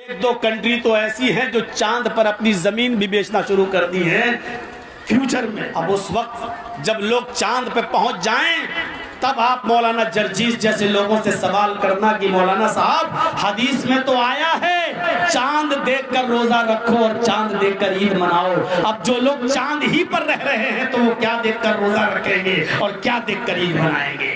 एक दो कंट्री तो ऐसी हैं जो चांद पर अपनी जमीन भी बेचना शुरू कर दी है फ्यूचर में। अब उस वक्त जब लोग चांद पे पहुंच जाएं तब आप मौलाना जर्जीस जैसे लोगों से सवाल करना कि मौलाना साहब हदीस में तो आया है चांद देखकर रोजा रखो और चांद देखकर ईद मनाओ। अब जो लोग चांद ही पर रह रहे हैं तो वो क्या देखकर रोजा रखेंगे और क्या देखकर ईद मनाएंगे।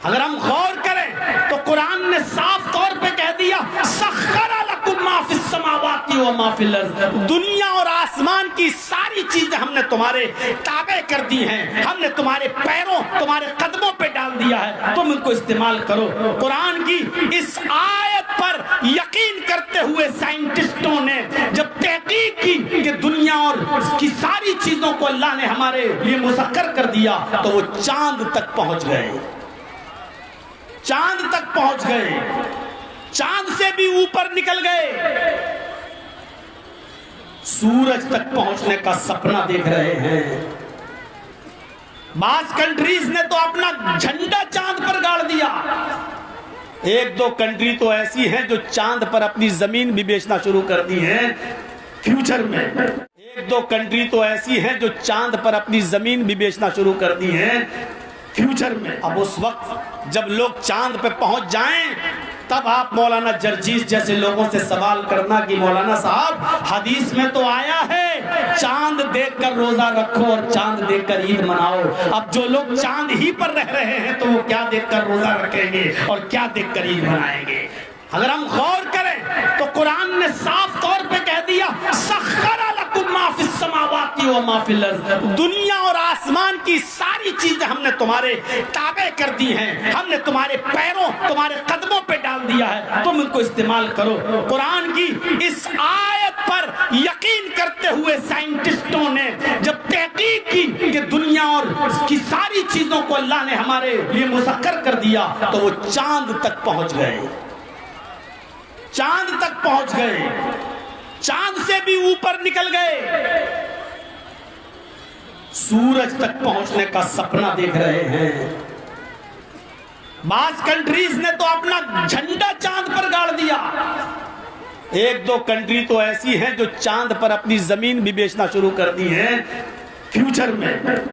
अगर हम गौर करें तो कुरान ने साफ तौर पे कह दिया सख्खरा लकुम मा फिस समावाति व मा फिल अर्ज़, दुनिया और आसमान की सारी चीजें हमने तुम्हारे ताबे कर दी हैं, हमने तुम्हारे पैरों तुम्हारे कदमों पे डाल दिया है, तुम इनको इस्तेमाल करो। कुरान की इस आयत पर यकीन करते हुए साइंटिस्टों ने जब तहकीक की कि दुनिया और की सारी चीजों को अल्लाह ने हमारे लिए मुसक्कर कर दिया तो वो चांद तक पहुंच गए, चांद तक पहुंच गए, चांद से भी ऊपर निकल गए, सूरज तक पहुंचने का सपना देख रहे हैं। बास कंट्रीज ने तो अपना झंडा चांद पर गाड़ दिया। एक दो कंट्री तो ऐसी हैं जो चांद पर अपनी जमीन भी बेचना शुरू कर दी है फ्यूचर में। एक दो कंट्री तो ऐसी हैं जो चांद पर अपनी जमीन भी बेचना शुरू कर दी है फ्यूचर में। अब उस वक्त जब लोग चांद पे पहुंच जाएं तब आप मौलाना जर्जीस जैसे लोगों से सवाल करना कि मौलाना साहब हदीस में तो आया है चांद देखकर रोजा रखो और चांद देखकर ईद मनाओ। अब जो लोग चांद ही पर रह रहे हैं तो वो क्या देखकर रोजा रखेंगे और क्या देखकर ईद मनाएंगे। अगर हम गौर करें तो कुरान ने साफ तौर पे कह दिया सख्खरा लकुम मा फिस समावाति व मा फिल अर्ज़, दुनिया और आसमान की सारी चीजें हमने तुम्हारे ताबे कर दी हैं, हमने तुम्हारे पैरों तुम्हारे कदमों पे डाल दिया है, तुम इनको इस्तेमाल करो। कुरान की इस आयत पर यकीन करते हुए साइंटिस्टों ने जब तहकीक की कि दुनिया और की सारी चीजों को अल्लाह ने हमारे लिए मुसक्कर कर दिया तो वो चांद तक पहुंच गए, चांद तक पहुंच गए, चांद से भी ऊपर निकल गए, सूरज तक पहुंचने का सपना देख रहे हैं। बास कंट्रीज ने तो अपना झंडा चांद पर गाड़ दिया। एक दो कंट्री तो ऐसी हैं जो चांद पर अपनी जमीन भी बेचना शुरू कर दी है फ्यूचर में।